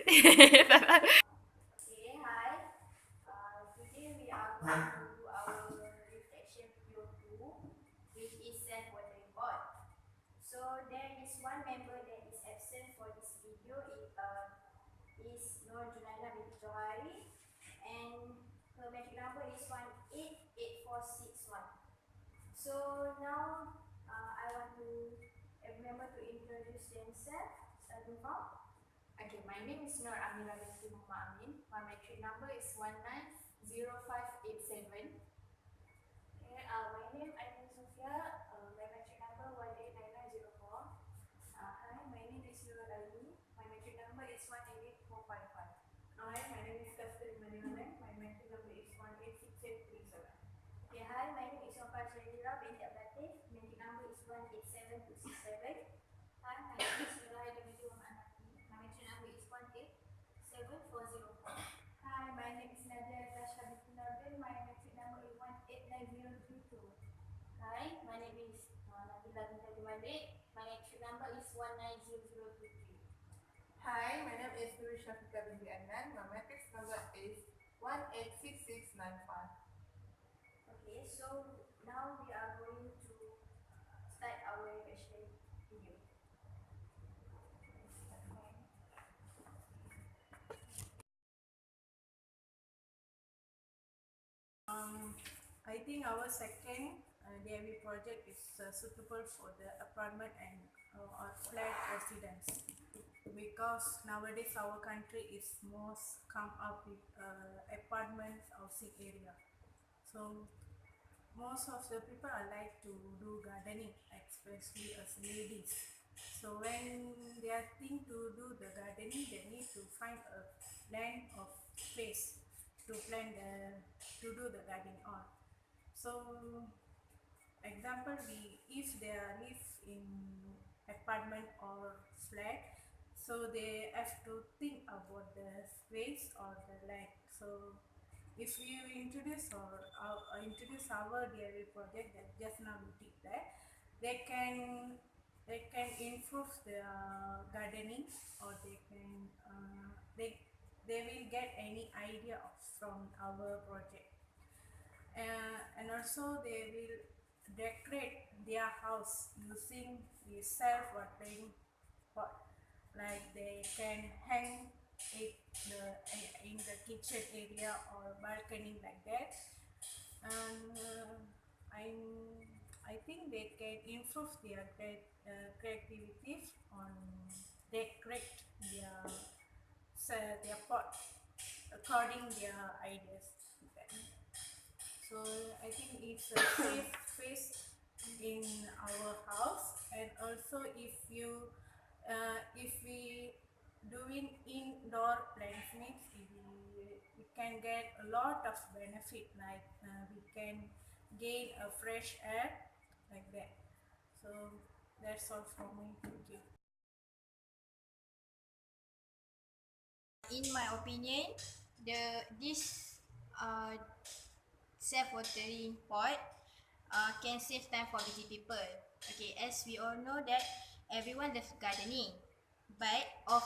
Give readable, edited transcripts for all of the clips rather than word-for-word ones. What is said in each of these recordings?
Okay, hi. Today we are going to do our reflection video 2, which is self-watering pot. So there is one member that is absent for this video. Is Nur Junaila binti Johari, and her metric number is 188461. So now I want to every member to introduce themselves, starting from. Okay, my name is Nur Amira binti Muhammad Amin. My metric number is 190587. Okay, my name is Sofia. My metric number 189904. Hi, my name is Nur Ali. My metric number is 188455. Hi, my name is Kasturi Manivanan. My metric number is 186837. Okay, hi, my name is Sofar Sharira binti Ablatif. Metric number is 187267. Hi, my name is Nurahida binti Muhammad Anafi. My metric number is 187404. Hi, my name is Nadia Tasha binti Nordin. My metric number is 189032. Hi, my name is Nabila binti Abdul Malik. My metric number is 190023. Hi, my name is Nuri Shafika binti Adnan. My matrix number is 186695. Okay, so now we are going to start our reflection video. I think our second DIY project is suitable for the apartment and or flat residents, because nowadays our country is most come up with apartment housing area. So most of the people are like to do gardening, especially as ladies. So when they are think to do the gardening, they need to find a land of space to plant to do the gardening on. So example, we if they are live in apartment or flat, so they have to think about the space or the land. So if you introduce our DIY project that just now we did that, they can improve their gardening, or they will get any idea from our project, and also they will decorate their house using the self-watering pot. Like they can hang it in the kitchen area or balcony like that. And I think they can improve their creativity on decorate their pot according their ideas. So I think it's a safe space in our house, and also if we doing indoor plants means we can get a lot of benefit, like we can gain a fresh air like that. So that's all from me. Thank you. In my opinion, this self-watering pot can save time for busy people. Okay, as we all know that everyone loves gardening, but of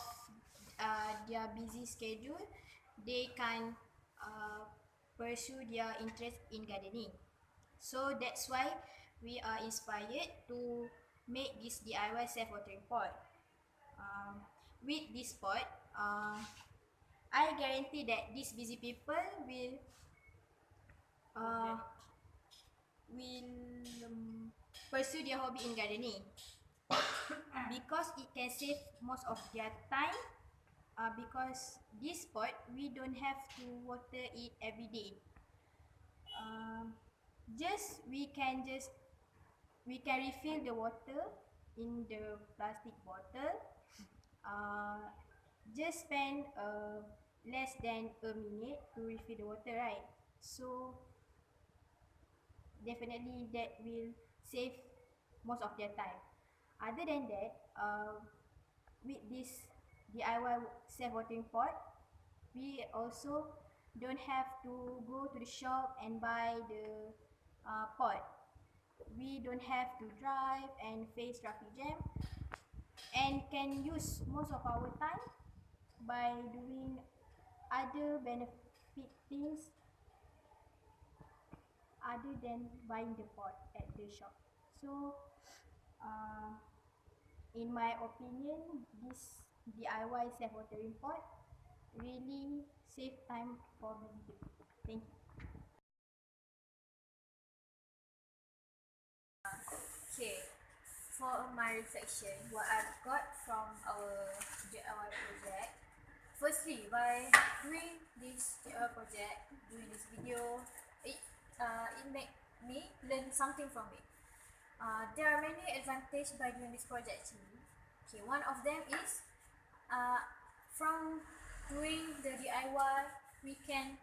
their busy schedule, they can pursue their interest in gardening. So that's why we are inspired to make this DIY self-watering pot. With this pot, I guarantee that these busy people uh, will pursue their hobby in gardening, because it can save most of their time, because this pot we don't have to water it every day. Just we can refill the water in the plastic bottle. Just spend less than a minute to refill the water, right? So definitely that will save most of their time. Other than that, with this DIY self-watering pot, we also don't have to go to the shop and buy the pot. We don't have to drive and face traffic jam, and can use most of our time by doing other benefit things other than buying the pot at the shop. So, in my opinion, this DIY self-watering pot really save time for busy people. Thank you. Okay, for my reflection, what I've got from our DIY project, firstly, by doing this DIY project, doing this video, it made me learn something from it. There are many advantages by doing this project actually. Okay, one of them is from doing the DIY, we can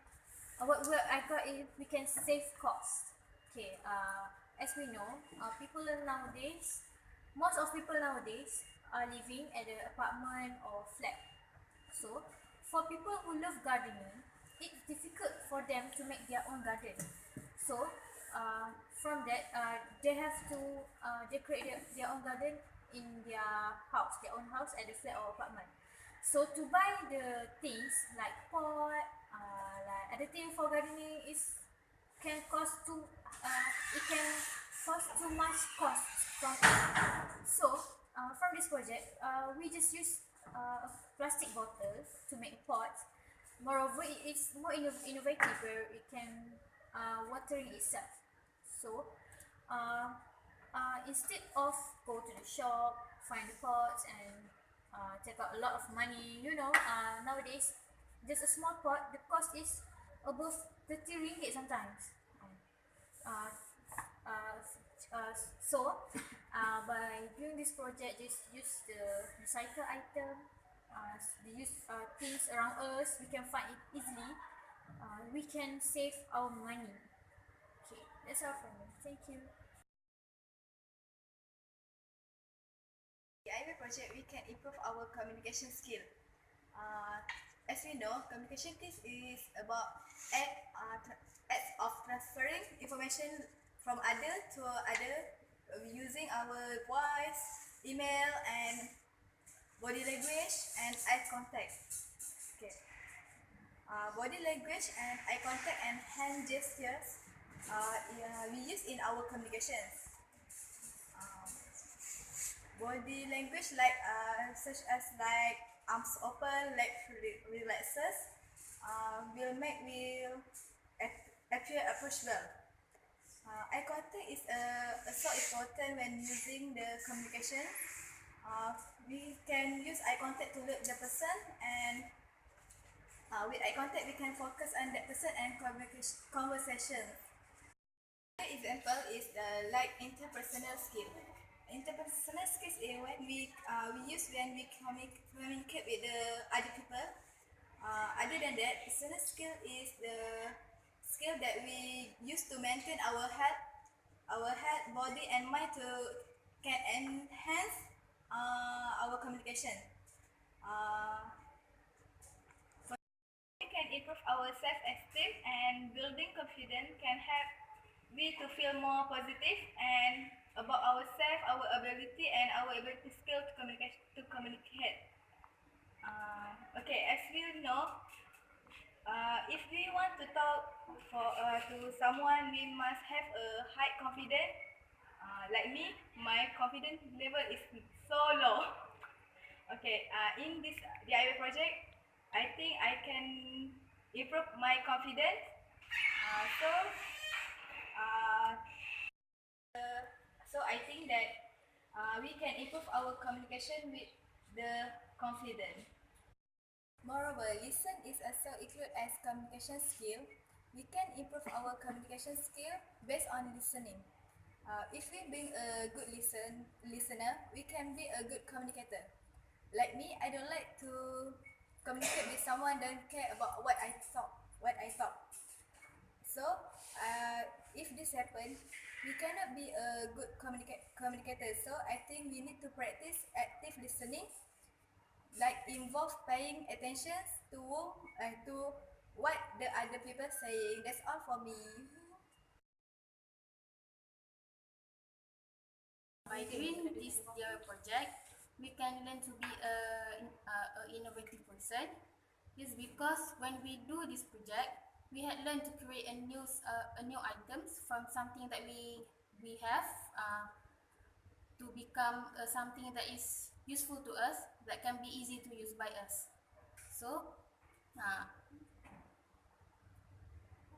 what I got is we can save cost. Okay, as we know, people nowadays, most of people nowadays are living at an apartment or flat. So, for people who love gardening, it's difficult for them to make their own garden. So, from that, they have to decorate their own garden in their own house at the flat or apartment. So, to buy the things like pot, like other things for gardening is can cost too. It can cost too much cost from it. So, from this project, we just use a plastic bottle to make pots. Moreover, it is more innovative where it can watering itself. So, instead of go to the shop, find the pots and take out a lot of money, nowadays just a small pot, the cost is above 30 ringgit sometimes. Uh, uh, by doing this project, just use the recycle item, use things around us, we can find it easily. We can save our money. Okay, that's all from me. Thank you. DIY project, we can improve our communication skill. As we know, communication skills is about acts of transferring information from other to other using our voice, email, and body language and eye contact. Okay. Body language and eye contact and hand gestures we use in our communications. Body language such as like arms open, leg relaxes, will appear approachable. Eye contact is so important when using the communication. We can use eye contact to look the person, and with eye contact we can focus on that person and conversation. Another example is like interpersonal skill. Interpersonal skills is when we use when we communicate with the other people. Other than that, personal skill is the skill that we use to maintain our health, body, and mind to can enhance our communication. We can improve our self-esteem, and building confidence can help me to feel more positive and about ourselves, our ability, and our ability skill to communicate. Okay, as we know, if we want to talk to someone, we must have a high confidence. Like me, my confidence level is so low. Okay, in this DIY project, I think I can improve my confidence. So, uh, so I think that we can improve our communication with the confidence. Moreover, listen is also included as communication skill. We can improve our communication skill based on listening. If we being a good listener, we can be a good communicator. Like me, I don't like to communicate with someone don't care about what I talk. So, if this happen, we cannot be a good communicator. So, I think we need to practice active listening, like involve paying attention to what the other people saying. That's all for me. By doing this DIY project, we can learn to be a innovative person. This because when we do this project, we had learned to create a new items from something that we have to become something that is useful to us, that can be easy to use by us. So, uh,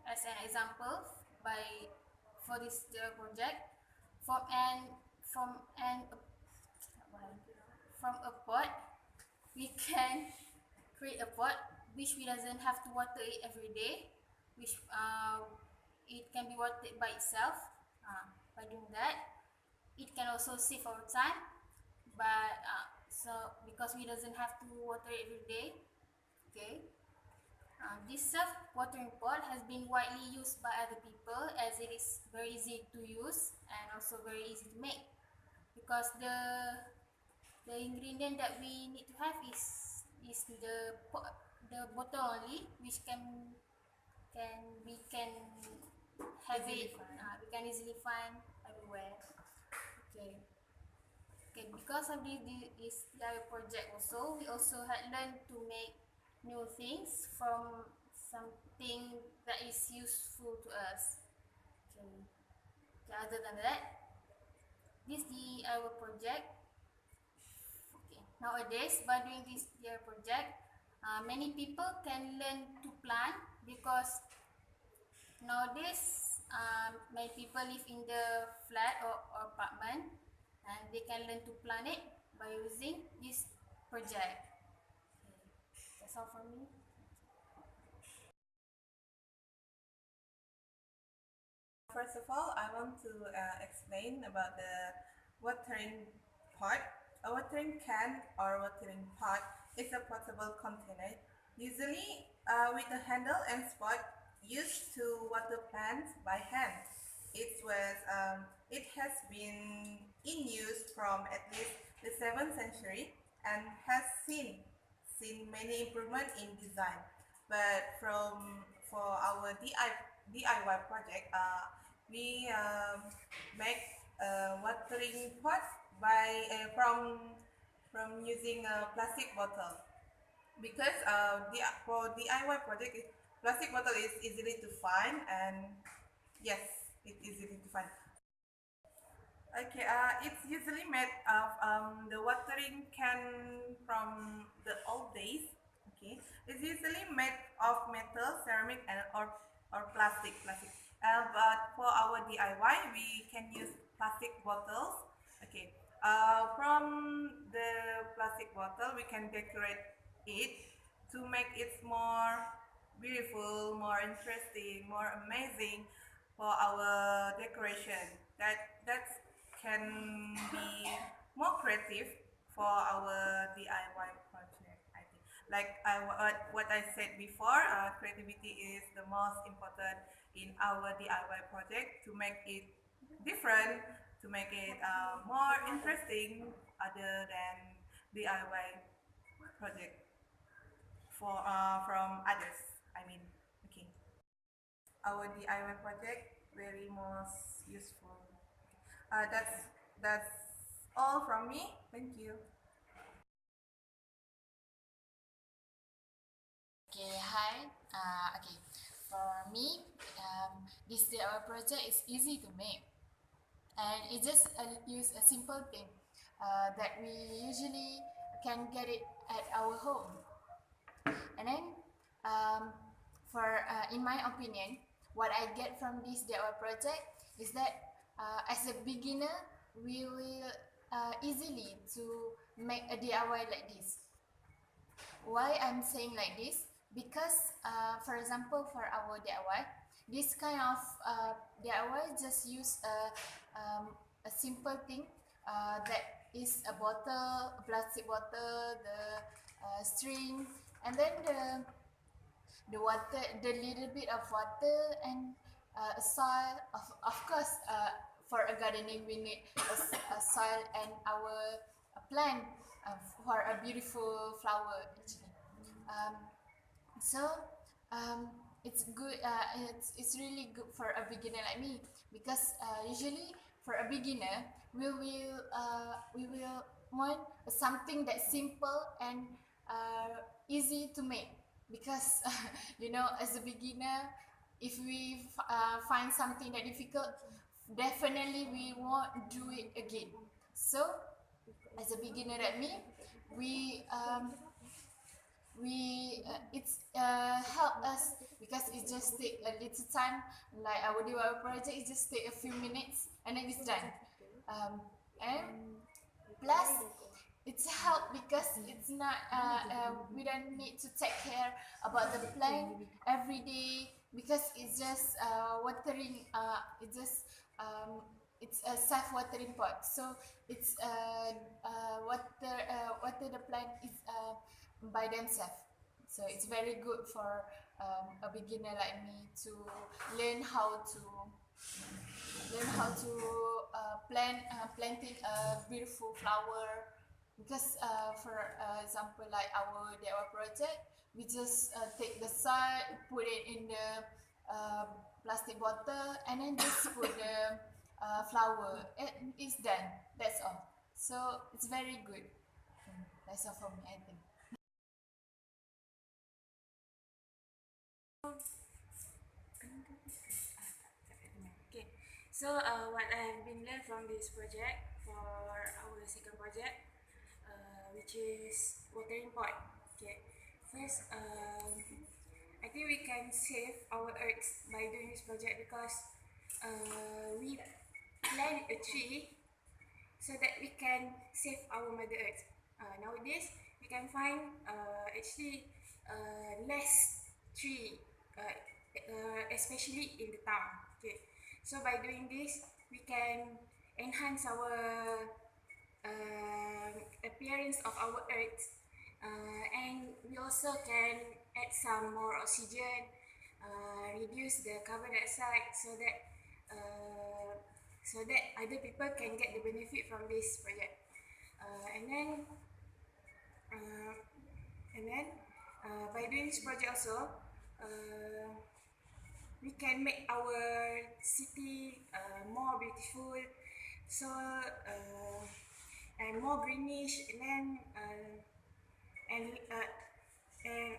as an example, by for this project, from an from an from a pot, we can create a pot which we doesn't have to water it every day, which it can be watered by itself. By doing that, it can also save our time, but so because we doesn't have to water it every day. Okay. This self-watering pot has been widely used by other people as it is very easy to use and also very easy to make, because the ingredient that we need to have is the bottle only, which we can have Easily it, find. we can easily find everywhere. Okay. Okay, because of this DIY project also, we also had learned to make new things from something that is useful to us. Okay. Okay, other than that, this DIY project, okay, nowadays by doing this DIY project, many people can learn to plant, because nowadays many people live in the flat or apartment, and they can learn to plant it by using this project. Okay, that's all from me. First of all, I want to explain about the watering pot. A watering can or watering pot is a portable container, usually with a handle and spot, used to water plants by hand. It has been in use from at least the 7th century and has seen many improvements in design. But for our DIY project, we make a watering pot by from using a plastic bottle, because for DIY project, plastic bottle is easily to find, and yes, it's easily to find. Okay, it's usually made of the watering can from the old days. Okay, it's usually made of metal, ceramic, or plastic. But for our DIY, we can use plastic bottles. Okay, from the plastic bottle, we can decorate it to make it more beautiful, more interesting, more amazing for our decoration. That can be more creative for our DIY project, I think. Like what I said before, creativity is the most important in our DIY project, to make it different, to make it more interesting other than DIY project for from others. I mean, okay. Our DIY project very most useful. That's all from me. Thank you. Okay, hi. Okay, for me, this DIY project is easy to make, and it just use a simple thing that we usually can get it at our home. And then, in my opinion, what I get from this DIY project is that as a beginner, we will easily to make a DIY like this. Why I'm saying like this? Because, for example, for our DIY, this kind of DIY just use a simple thing that is a bottle, a plastic bottle, the string, and then the water, the little bit of water, and soil. Of course, for a gardening, we need a soil and our plant for a beautiful flower actually. Um, so it's good. It's really good for a beginner like me, because usually for a beginner we will want something that's simple and easy to make, because as a beginner, if we find something that difficult, definitely we won't do it again. So as a beginner like me, we it's help us because it just take a little time. Like our DIY project, it just take a few minutes and then it's done. And plus it's help because it's not we don't need to take care about the plant every day, because it's just watering, it's a self watering pot, so it's water the plant is by themselves. So it's very good for a beginner like me to learn how to planting a beautiful flower, because for example, like our project, we just take the soil, put it in the plastic bottle, and then just put the flower, and it's done. That's all. So it's very good. That's all for me, I think. Okay, so what I have been learned from this project for our second project, which is watering pot. Okay, first, I think we can save our earth by doing this project because we plant a tree so that we can save our mother earth. Nowadays, we can find actually less tree, especially in the town. Okay, so by doing this, we can enhance our appearance of our earth, and we also can add some more oxygen, reduce the carbon dioxide, so that other people can get the benefit from this project. And then uh, by doing this project also, we can make our city more beautiful, so and more greenish, and then and and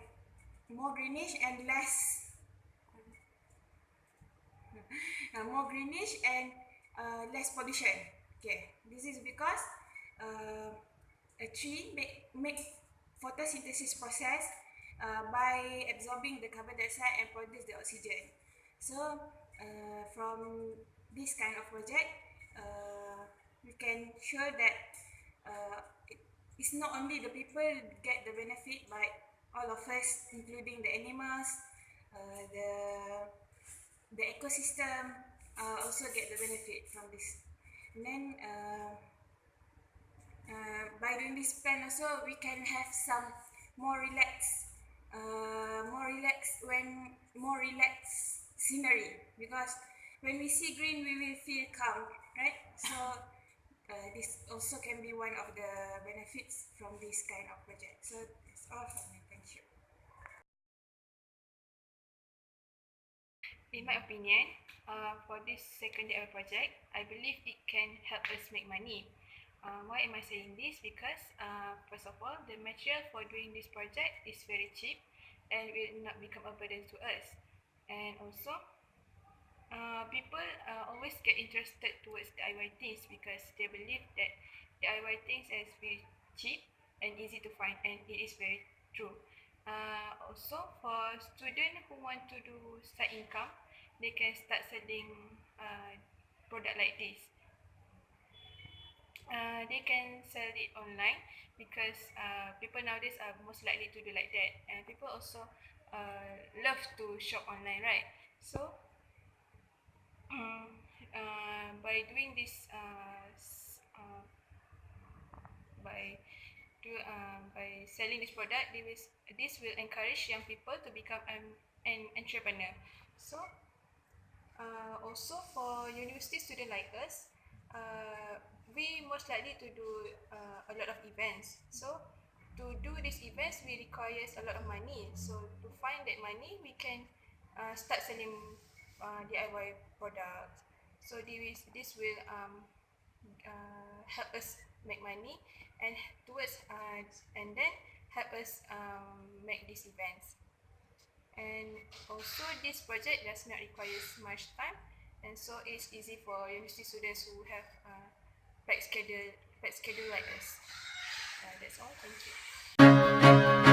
more greenish and less more greenish and less pollution. Okay, this is because uh, a tree make photosynthesis process by absorbing the carbon dioxide and produce the oxygen. So from this kind of project, we can show that it's not only the people get the benefit, but all of us, including the animals, uh, the the ecosystem, also get the benefit from this. And then by doing this plan also, we can have some more relaxed, more relaxed scenery, because when we see green, we will feel calm, right? So this also can be one of the benefits from this kind of project. So that's all from me. Thank you. In my opinion, for this second DIY project, I believe it can help us make money. Why am I saying this? Because first of all, the material for doing this project is very cheap and will not become a burden to us. And also, people always get interested towards DIY things because they believe that DIY things is very cheap and easy to find, and it is very true. Also, for students who want to do side income, they can start selling product like this. They can sell it online because people nowadays are most likely to do like that, and people also love to shop online, right? So by doing this by selling this product, this will encourage young people to become an entrepreneur. So also for university student like us, we most likely to do a lot of events. So to do these events, we requires a lot of money. So to find that money, we can start selling DIY products. So this will help us make money and towards and then help us make these events. And also this project does not require much time, and so it's easy for university students who have packed schedule like us. That's all. Thank you.